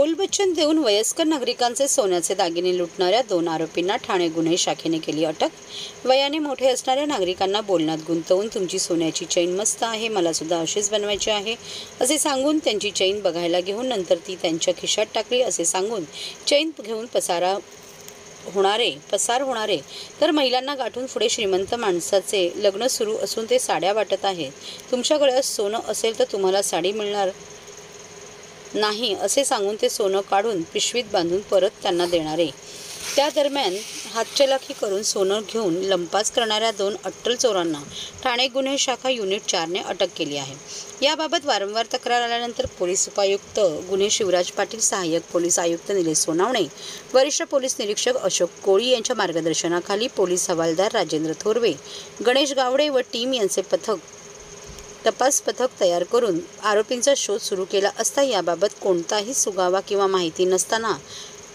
बोलबच्चन देऊन वयस्कर नागरिकांचे सोन्याचे दागिने लुटणाऱ्या 2 आरोपींना ठाणे गुन्हे शाखेने केली अटक। वयाने मोठे असणाऱ्या नागरिकांना बोलण्यात गुंतवून तुमची सोन्याची चेन मस्त आहे, मला सुद्धा अशीच बनवायची आहे असे सांगून त्यांची चेन बघायला घेऊन नंतर ती त्यांच्या खिशात टाकली असे सांगून चेन घेऊन पसार होणारे तर महिलांना गाठून पुढे श्रीमंत माणसाचे लग्न सुरू असून ते साड्या वाटत आहे, तुमच्या गळ्यात सोनं असेल तर तुम्हाला साडी मिळणार नाही असे सांगून ते सोनं काढून पिशवीत बांधून परत त्यांना देणारे। त्या दरम्यान हातचलाखी करून सोनं घेऊन लंपास करणाऱ्या 2 अट्टल चोरांना ठाणे गुन्हे शाखा युनिट 4 ने अटक केली आहे। याबाबत वारंवार तक्रार आल्यानंतर पोलीस उपायुक्त गुन्हे शिवराज पाटील, सहाय्यक पोलीस आयुक्त निलेश सोनावणे, वरिष्ठ पोलीस निरीक्षक अशोक कोळी यांच्या मार्गदर्शनाखाली पोलीस हवालदार राजेंद्र थोरवे, गणेश गावडे व टीम यांचे तपास पथक तयार करून आरोपींचा शोध सुरू केला असता याबाबत कोणताही सुगावा किंवा माहिती नसताना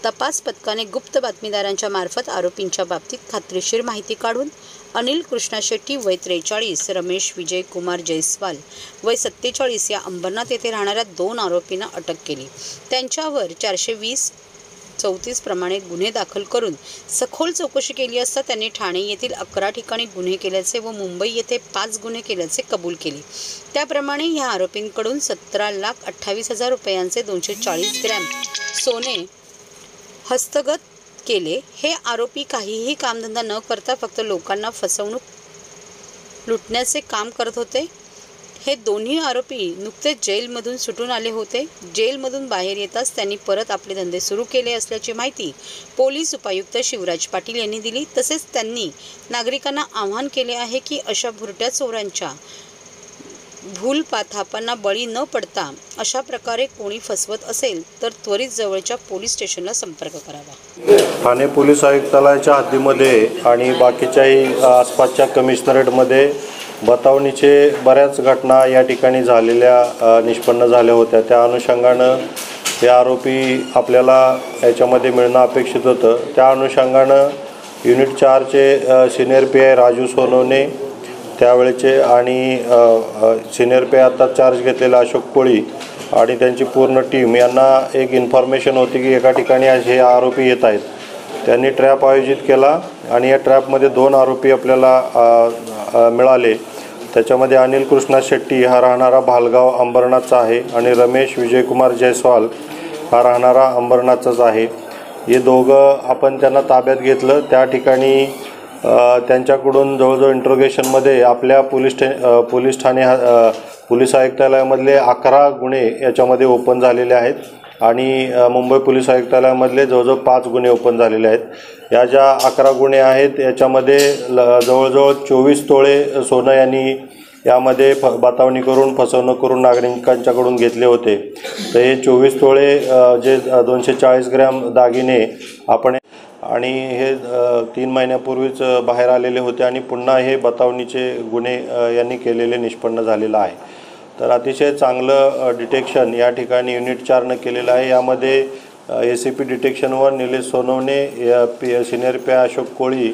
तपास पथकाने गुप्त बातमीदारांच्या मार्फत आरोपींच्या बाबतीत खात्रीशीर माहिती काढून अनिल कृष्णा शेट्टी वय 43, रमेश विजय कुमार जयस्वाल वय 47 या अंबरनाथ येथे राहणाऱ्या 2 आरोपींना अटक केली। त्यांच्यावर 420-34 प्रमाणे गुन्हे दाखल करून सखोल चौकशी केली असता त्यांनी ठाणे येथील 11 ठिकाणी गुन्हे केल्याचे व मुंबई येथे 5 गुन्हे केल्याचे कबूल केले। त्याप्रमाणे या आरोपींकडून 17,28,000 रुपयांचे 240 ग्रॅम सोने हस्तगत केले। हे आरोपी काहीही कामधंदा न करता फक्त लोकांना फसवणूक लुटण्याचे काम करत होते। हे दोन्ही आरोपी नुकतेच जेलमधून सुटून आले होते। जेलमधून बाहेर येताच त्यांनी परत आपले धंदे सुरू केले असल्याची माहिती पोलीस उपायुक्त शिवराज पाटील यांनी दिली। तसेच त्यांनी नागरिकांना आवाहन केले आहे की अशा भुरट्या चोरांच्या भूलथापांना बळी न पडता अशा प्रकारे कोणी फसवत असेल तर त्वरित जवळच्या पोलीस स्टेशनला संपर्क करावा। ठाणे पोलीस आयुक्तालयाच्या हद्दीमध्ये आणि बाकीच्याही आसपासच्या कमिशनरेटमध्ये बतावणीचे बऱ्याच घटना या ठिकाणी झालेल्या निष्पन्न झाल्या होत्या। त्या अनुषंगानं हे आरोपी आपल्याला याच्यामध्ये मिळणं अपेक्षित होतं। त्या अनुषंगानं युनिट 4चे सिनियर PI राजू सोनवणे त्यावेळेचे आणि सिनियर PI आता चार्ज घेतलेला अशोक कोळी आणि त्यांची पूर्ण टीम यांना एक इन्फॉर्मेशन होती की एका ठिकाणी हे आरोपी येत आहेत। त्यांनी ट्रॅप आयोजित केला आणि या ट्रॅपमध्ये 2 आरोपी आपल्याला मिळाले। त्याच्यामध्ये अनिल कृष्णा शेट्टी हा राहणारा भालगाव अंबरनाथचा आहे आणि रमेश विजयकुमार जयस्वाल हा राहणारा अंबरनाथचाच आहे। हे दोघं आपण त्यांना ताब्यात घेतलं। त्या ठिकाणी त्यांच्याकडून जवळजवळ इंट्रोगेशनमध्ये आपल्या पोलीस ठाणे पोलीस आयुक्तालयामधले 11 गुन्हे याच्यामध्ये ओपन झालेले आहेत आणि मुंबई पोलीस आयुक्तालयामधले जवळजवळ 5 गुन्हे ओपन झालेले आहेत। या ज्या 11 गुन्हे आहेत याच्यामध्ये जवळजवळ 24 तोळे सोनं यांनी यामध्ये बतावणी करून फसवणूक करून नागरिकांच्याकडून घेतले होते। तर हे 24 तोळे जे 240 ग्रॅम दागिने आपण आणि हे 3 महिन्यापूर्वीच बाहेर आलेले होते आणि पुन्हा हे बतावणीचे गुन्हे यांनी केलेले निष्पन्न झालेलं आहे। तर अतिशय चांगलं डिटेक्शन या ठिकाणी युनिट 4नं केलेलं आहे। यामध्ये ACP detection 1 Nilesh Sonawane, senior PI Ashok Koli,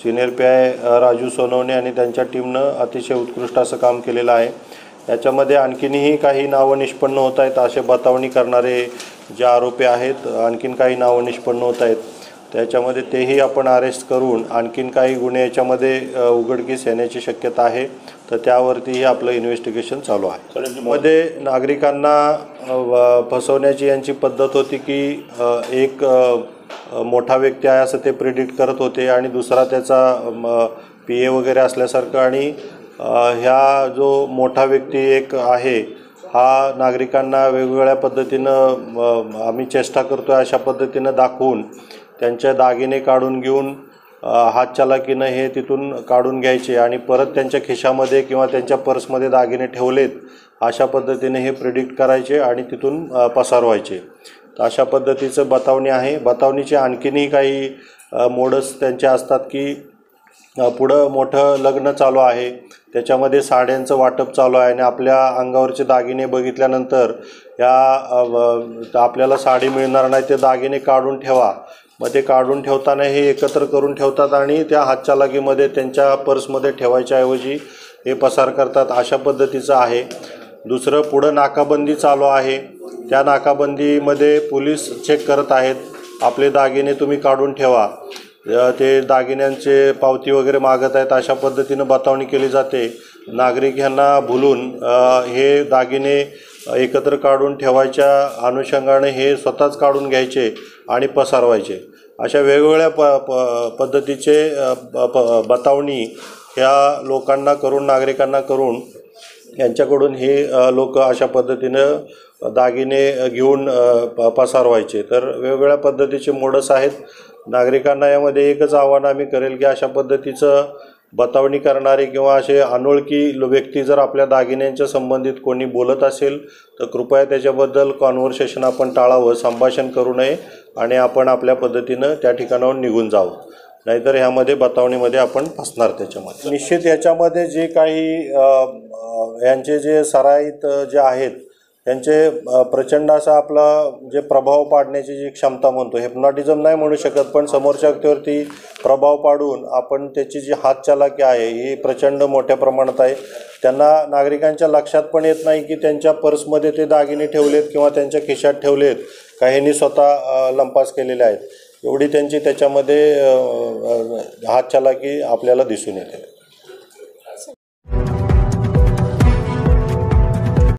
senior PI Raju Sonawane आणि त्यांच्या टीमनं अतिशय उत्कृष्ट असं काम केलेलं आहे। याच्यामध्ये आणखीनही काही नावं निष्पन्न होत आहेत। असे बतावणी करणारे जे आरोपी आहेत आणखीन काही नावं निष्पन्न होत आहेत। त्याच्यामध्ये तेही आपण अरेस्ट करून आणखीन काही गुन्हे याच्यामध्ये उघडकीस येण्याची शक्यता आहे। तर त्यावरतीही आपलं इन्व्हेस्टिगेशन चालू आहे। मध्ये नागरिकांना फसवण्याची यांची पद्धत होती की एक मोठा व्यक्ती आहे असं ते प्रिडिक्ट करत होते आणि दुसरा त्याचा PA वगैरे असल्यासारखं आणि ह्या जो मोठा व्यक्ती एक आहे हा नागरिकांना वेगवेगळ्या पद्धतीनं आम्ही चेष्टा करतो आहे अशा पद्धतीनं दाखवून त्यांचे दागिने काढून घेऊन हातचलाकीनं हे तिथून काढून घ्यायचे आणि परत त्यांच्या खिशामध्ये किंवा त्यांच्या पर्समध्ये दागिने ठेवलेत अशा पद्धतीने हे प्रिडिक्ट करायचे आणि तिथून पसार व्हायचे। तर अशा पद्धतीचं बतावणी आहे। बतावणीचे आणखीनही काही मोडस त्यांचे असतात की पुढं मोठं लग्न चालू आहे, त्याच्यामध्ये साड्यांचं वाटप चालू आहे आणि आपल्या अंगावरचे दागिने बघितल्यानंतर आपल्याला साडी मिळणार नाही, ते दागिने काढून ठेवा। मग ते काढून ठेवताना हे एकत्र करून ठेवतात आणि त्या हातचलाकीमध्ये त्यांच्या पर्समध्ये ठेवायच्या ऐवजी हे पसार करतात। अशा पद्धतीचं आहे। दुसरं पुढं नाकाबंदी चालू आहे। त्या नाकाबंदीमध्ये पोलीस चेक करत आहेत. आपले दागिने तुम्ही काढून ठेवा, ते दागिन्यांचे पावती वगैरे मागत आहेत, अशा पद्धतीनं बतावणी केली जाते. नागरिक ह्यांना भुलून हे दागिने एकत्र काढून ठेवायच्या अनुषंगाने हे स्वतःच काढून घ्यायचे आणि पसरवायचे. अशा वेगवेगळ्या पद्धतीचे बतावणी ह्या लोकांना करून, नागरिकांना करून यांच्याकडून हे लोक अशा पद्धतीनं दागिने घेऊन पसरवायचे. तर वेगवेगळ्या पद्धतीचे मोडस आहेत. नागरिकांना यामध्ये एकच आव्हान आम्ही करेल की अशा पद्धतीचं बतावणी करणारे किंवा असे अनोळखी व्यक्ती जर आपल्या दागिन्यांच्या संबंधित कोणी बोलत असेल तर कृपया त्याच्याबद्दल कॉन्व्हर्सेशन आपण टाळावं, संभाषण करू नये आणि आपण आपल्या पद्धतीनं त्या ठिकाणाहून निघून जावं. नाहीतर ह्यामध्ये बतावणीमध्ये आपण फसणार. त्याच्यामध्ये निश्चित याच्यामध्ये जे काही यांचे जे सराईत जे आहेत त्यांचे प्रचंड असा आपला जे प्रभाव पाडण्याची जी क्षमता म्हणतो, हिप्नॉटिझम नाही म्हणू शकत, पण समोरच्या व्यक्तीवरती प्रभाव पाडून आपण त्याची जी हातचलाकी आहे ही प्रचंड मोठ्या प्रमाणात आहे. त्यांना नागरिकांच्या लक्षात पण येत नाही की त्यांच्या पर्समध्ये ते दागिने ठेवलेत किंवा त्यांच्या खिशात ठेवलेत, काहींनी स्वतः लंपास केलेले आहेत. एवढी त्यांची त्याच्यामध्ये हातचलाकी आपल्याला दिसून येते.